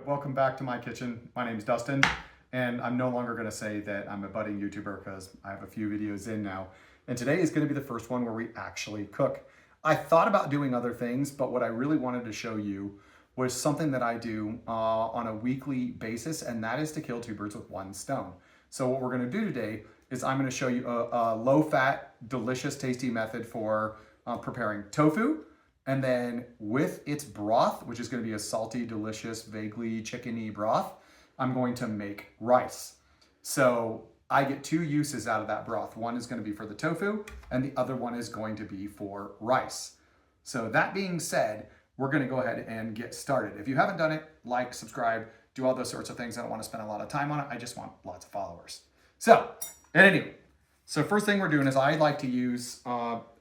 welcome back to my kitchen. My name's Dustin, and I'm no longer gonna say that I'm a budding YouTuber because I have a few videos in now. And today is gonna be the first one where we actually cook. I thought about doing other things, but what I really wanted to show you was something that I do on a weekly basis, and that is to kill two birds with one stone. So what we're gonna do today is I'm gonna show you a low-fat, delicious, tasty method for preparing tofu. And then with its broth, which is gonna be a salty, delicious, vaguely chickeny broth, I'm going to make rice. So I get two uses out of that broth. One is gonna be for the tofu, and the other one is going to be for rice. So that being said, we're gonna go ahead and get started. If you haven't done it, like, subscribe, do all those sorts of things. I don't wanna spend a lot of time on it. I just want lots of followers. So, anyway. So first thing we're doing is I like to use,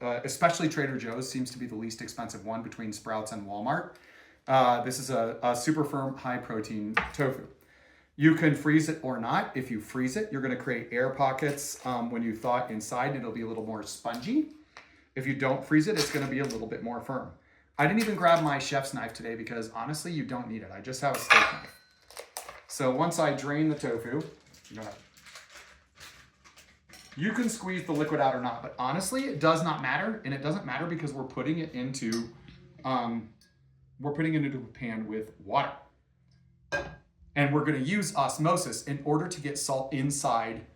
especially Trader Joe's seems to be the least expensive one between Sprouts and Walmart. This is a super firm, high protein tofu. You can freeze it or not. If you freeze it, you're gonna create air pockets when you thaw it inside, and it'll be a little more spongy. If you don't freeze it, it's gonna be a little bit more firm. I didn't even grab my chef's knife today because honestly, you don't need it. I just have a steak knife. So once I drain the tofu, you can squeeze the liquid out or not, but honestly, it does not matter, and it doesn't matter because we're putting it into a pan with water. And we're gonna use osmosis in order to get salt inside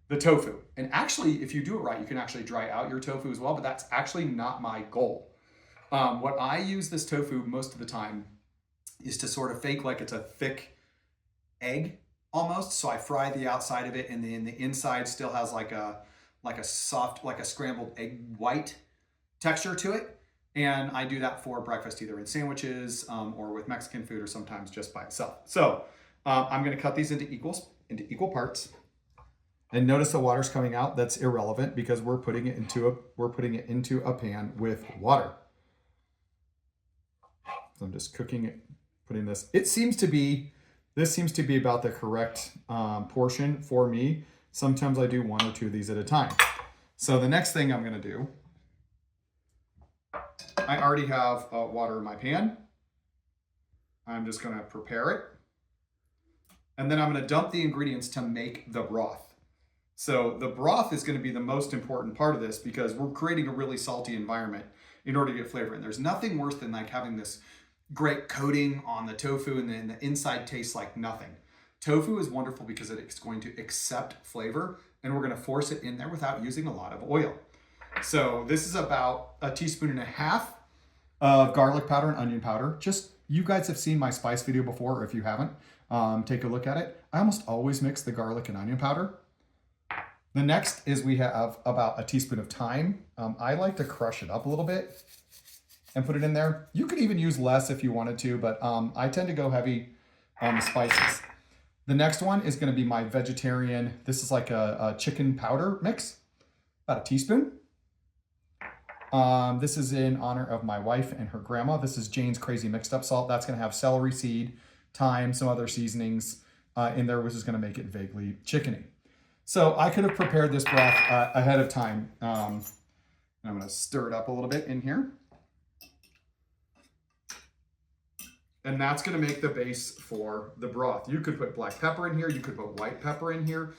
the tofu. And actually, if you do it right, you can actually dry out your tofu as well, but that's actually not my goal. What I use this tofu most of the time is to sort of fake like it's a thick egg almost. So I fry the outside of it, and then the inside still has like a soft, like a scrambled egg white texture to it. And I do that for breakfast, either in sandwiches or with Mexican food, or sometimes just by itself. So I'm gonna cut these into equal parts. And notice the water's coming out. That's irrelevant because we're putting it into a pan with water. So I'm just cooking it, putting this. This seems to be about the correct portion for me. Sometimes I do one or two of these at a time. So the next thing I'm gonna do, I already have water in my pan. I'm just gonna prepare it. And then I'm gonna dump the ingredients to make the broth. So the broth is gonna be the most important part of this because we're creating a really salty environment in order to get flavor. And there's nothing worse than like having this great coating on the tofu and then the inside tastes like nothing. Tofu is wonderful because it's going to accept flavor, and we're going to force it in there without using a lot of oil. So this is about 1.5 teaspoons of garlic powder and onion powder. Just, you guys have seen my spice video before, or if you haven't, take a look at it. I almost always mix the garlic and onion powder. The next is we have about 1 teaspoon of thyme. I like to crush it up a little bit and put it in there. You could even use less if you wanted to, but I tend to go heavy on the spices. The next one is gonna be my vegetarian, this is like a chicken powder mix, about 1 teaspoon. This is in honor of my wife and her grandma. This is Jane's Crazy Mixed Up Salt. That's gonna have celery seed, thyme, some other seasonings in there, which is gonna make it vaguely chickeny. So I could have prepared this broth ahead of time. I'm gonna stir it up a little bit in here. And that's gonna make the base for the broth. You could put black pepper in here, you could put white pepper in here,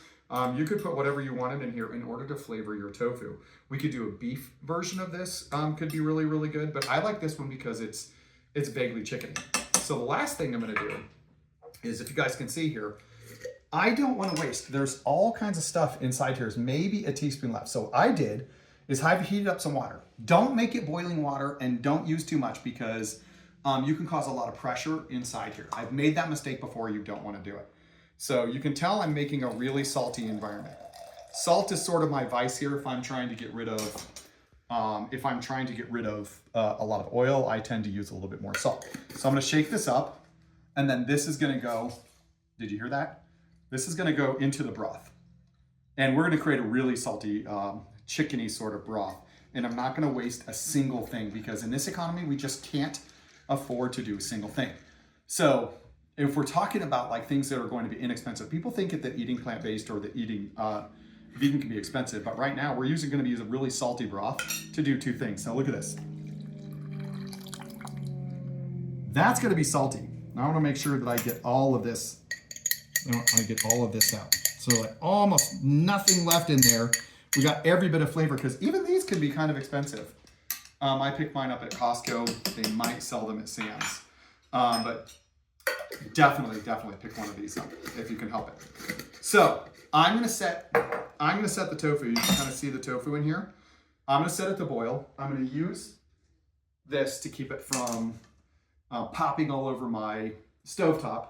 you could put whatever you wanted in here in order to flavor your tofu. We could do a beef version of this, could be really, really good, but I like this one because it's vaguely chickeny. So the last thing I'm gonna do is, if you guys can see here, I don't wanna waste. There's all kinds of stuff inside here. There's maybe 1 teaspoon left. So what I did is I've heated up some water. Don't make it boiling water, and don't use too much because you can cause a lot of pressure inside here. I've made that mistake before. You don't want to do it. So you can tell I'm making a really salty environment. Salt is sort of my vice here. If I'm trying to get rid of, a lot of oil, I tend to use a little bit more salt. So I'm going to shake this up, and then this is going to go. Did you hear that? This is going to go into the broth, and we're going to create a really salty, chickeny sort of broth. And I'm not going to waste a single thing because in this economy, we just can't afford to do a single thing. So if we're talking about like things that are going to be inexpensive, people think that eating plant-based or that eating vegan can be expensive, but right now we're going to use a really salty broth to do two things. Now look at this. That's going to be salty. Now I want to make sure that I get all of this. I get all of this out. So like almost nothing left in there. We got every bit of flavor because even these can be kind of expensive. I picked mine up at Costco. They might sell them at Sam's. But definitely pick one of these up if you can help it. So I'm gonna set the tofu. You can kind of see the tofu in here. I'm gonna set it to boil. I'm gonna use this to keep it from popping all over my stovetop.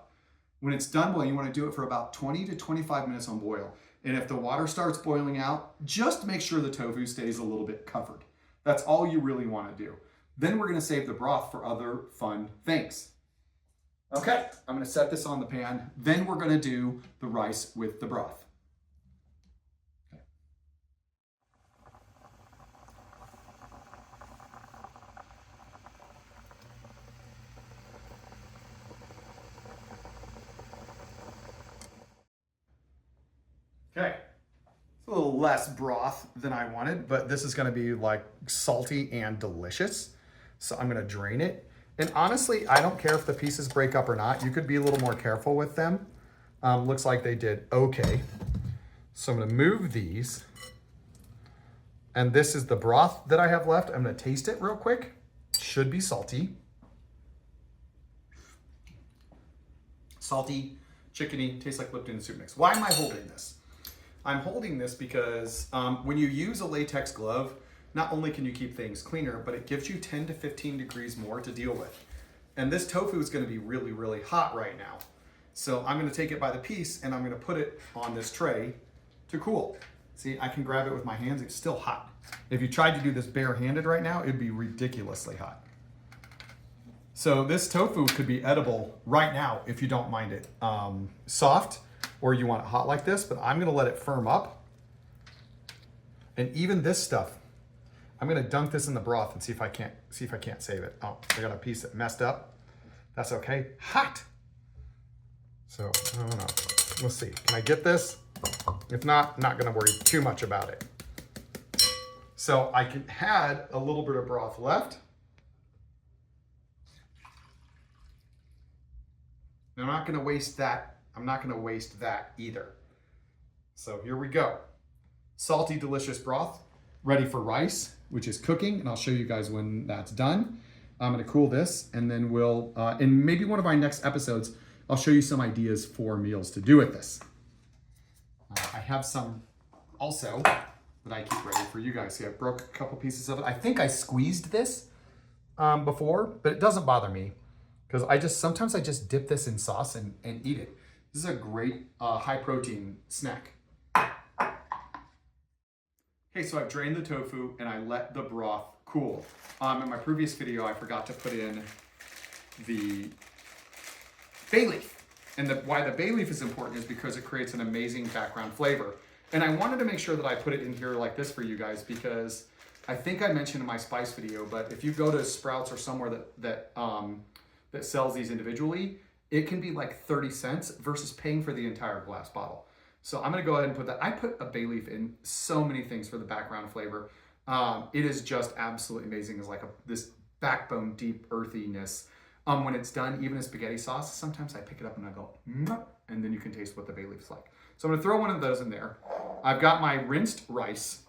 When it's done boiling, you want to do it for about 20 to 25 minutes on boil. And if the water starts boiling out, just make sure the tofu stays a little bit covered. That's all you really want to do. Then we're going to save the broth for other fun things. Okay, I'm going to set this on the pan. Then we're going to do the rice with the broth. Okay, it's a little less broth than I wanted, but this is gonna be like salty and delicious. So I'm gonna drain it. And honestly, I don't care if the pieces break up or not. You could be a little more careful with them. Looks like they did okay. So I'm gonna move these. And this is the broth that I have left. I'm gonna taste it real quick. Should be salty. Salty, chickeny, tastes like Lipton soup mix. Why am I holding this? I'm holding this because when you use a latex glove, not only can you keep things cleaner, but it gives you 10 to 15 degrees more to deal with. And this tofu is gonna be really, really hot right now. So I'm gonna take it by the piece and I'm gonna put it on this tray to cool. See, I can grab it with my hands, it's still hot. If you tried to do this barehanded right now, it'd be ridiculously hot. So this tofu could be edible right now if you don't mind it soft, or you want it hot like this, but I'm gonna let it firm up. And even this stuff, I'm gonna dunk this in the broth and see if I can't save it. Oh, I got a piece that messed up. That's okay, hot. So, I don't know, we'll see. Can I get this? If not, not gonna worry too much about it. So I can add a little bit of broth left. Now, I'm not gonna waste that. I'm not gonna waste that either. So here we go. Salty, delicious broth, ready for rice, which is cooking, and I'll show you guys when that's done. I'm gonna cool this, and then we'll, in maybe one of our next episodes, I'll show you some ideas for meals to do with this. I have some also that I keep ready for you guys. See, I broke a couple pieces of it. I think I squeezed this before, but it doesn't bother me because sometimes I just dip this in sauce and eat it. This is a great high protein snack. Okay, so I've drained the tofu and I let the broth cool. In my previous video, I forgot to put in the bay leaf. And why the bay leaf is important is because it creates an amazing background flavor. And I wanted to make sure that I put it in here like this for you guys because I think I mentioned in my spice video, but if you go to Sprouts or somewhere that sells these individually, it can be like 30 cents versus paying for the entire glass bottle. So I'm gonna go ahead and put that. I put a bay leaf in so many things for the background flavor. It is just absolutely amazing. It's like this backbone, deep earthiness. When it's done, even a spaghetti sauce, sometimes I pick it up and I go, and then you can taste what the bay leaf's like. So I'm gonna throw one of those in there. I've got my rinsed rice,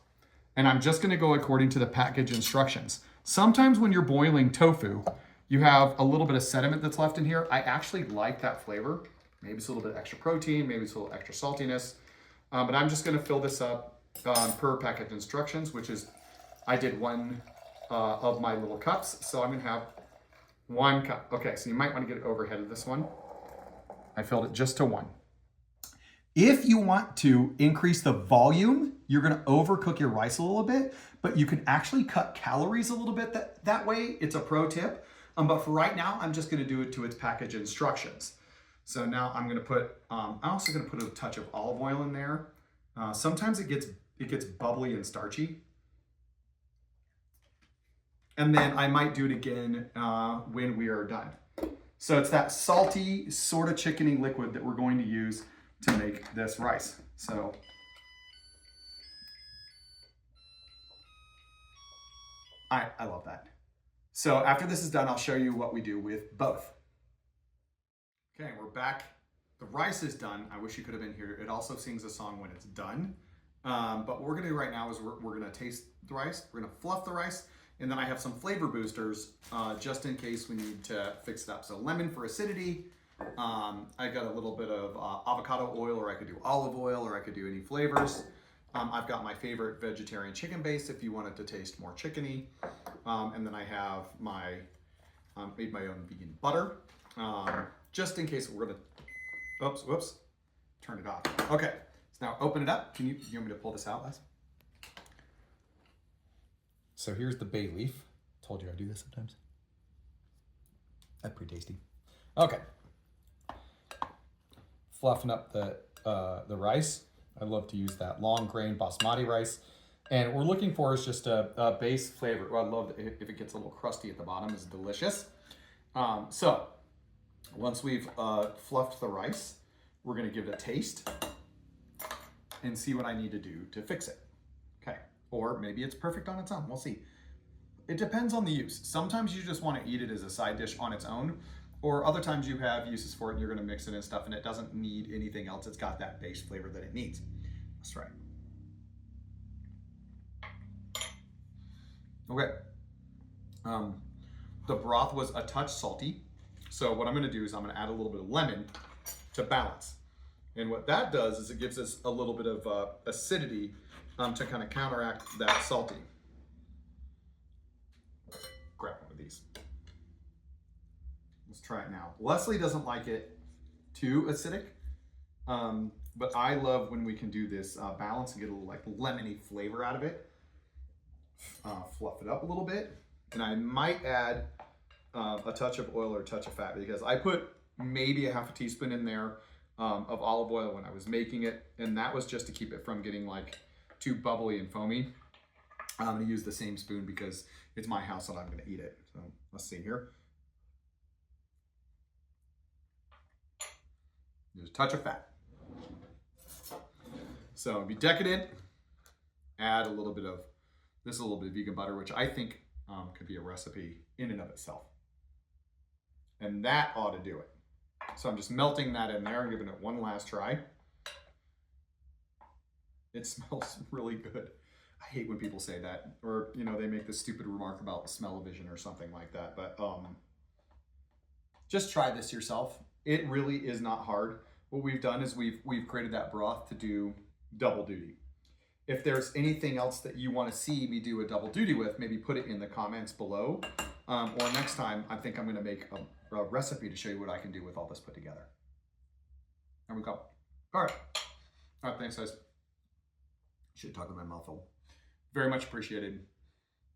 and I'm just gonna go according to the package instructions. Sometimes when you're boiling tofu, you have a little bit of sediment that's left in here. I actually like that flavor. Maybe it's a little bit extra protein, maybe it's a little extra saltiness. But I'm just gonna fill this up per package instructions, which is, I did one of my little cups. So I'm gonna have 1 cup. Okay, so you might wanna get overhead of this one. I filled it just to 1. If you want to increase the volume, you're gonna overcook your rice a little bit, but you can actually cut calories a little bit that way. It's a pro tip. But for right now, I'm just gonna do it to its package instructions. So now I'm gonna put, I'm also gonna put a touch of olive oil in there. Sometimes it gets bubbly and starchy. And then I might do it again when we are done. So it's that salty, sort of chickeny liquid that we're going to use to make this rice. So I love that. So after this is done, I'll show you what we do with both. Okay, we're back. The rice is done. I wish you could have been here. It also sings a song when it's done. But what we're gonna do right now is we're gonna taste the rice. We're gonna fluff the rice. And then I have some flavor boosters just in case we need to fix it up. So lemon for acidity. I got a little bit of avocado oil, or I could do olive oil, or I could do any flavors. I've got my favorite vegetarian chicken base if you want it to taste more chickeny. And then I have my, made my own vegan butter. Just in case we're gonna, whoops, turn it off. Okay, so now open it up. You want me to pull this out, Les? So here's the bay leaf. Told you I do this sometimes. That's pretty tasty. Okay. Fluffing up the rice. I love to use that long grain basmati rice. And what we're looking for is just a base flavor. Well, I love it if it gets a little crusty at the bottom. It's delicious. So once we've fluffed the rice, we're gonna give it a taste and see what I need to do to fix it. Okay, or maybe it's perfect on its own, we'll see. It depends on the use. Sometimes you just wanna eat it as a side dish on its own, or other times you have uses for it and you're gonna mix it and stuff and it doesn't need anything else. It's got that base flavor that it needs. That's right. Okay. The broth was a touch salty. So what I'm gonna do is I'm gonna add a little bit of lemon to balance. And what that does is it gives us a little bit of acidity to kind of counteract that salty. Grab one of these. Let's try it now. Leslie doesn't like it too acidic, but I love when we can do this balance and get a little like lemony flavor out of it. Fluff it up a little bit, and I might add a touch of oil or a touch of fat because I put maybe a half a teaspoon in there of olive oil when I was making it, and that was just to keep it from getting like too bubbly and foamy. I'm gonna use the same spoon because it's my house and I'm gonna eat it. So let's see here. There's a touch of fat. So be decadent, add a little bit of, this is a little bit of vegan butter, which I think could be a recipe in and of itself. And that ought to do it. So I'm just melting that in there and giving it one last try. It smells really good. I hate when people say that, or you know, they make this stupid remark about smell-o-vision or something like that. But just try this yourself. It really is not hard. What we've done is we've created that broth to do double duty. If there's anything else that you want to see me do a double duty with, maybe put it in the comments below. Or next time, I think I'm going to make a recipe to show you what I can do with all this put together. There we go. All right. All right, thanks, guys. Should talk with my mouth full. Very much appreciated.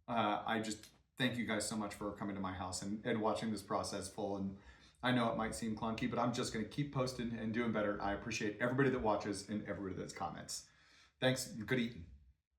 I just thank you guys so much for coming to my house and watching this process full. And I know it might seem clunky, but I'm just going to keep posting and doing better. I appreciate everybody that watches and everybody that comments. Thanks. Good eating.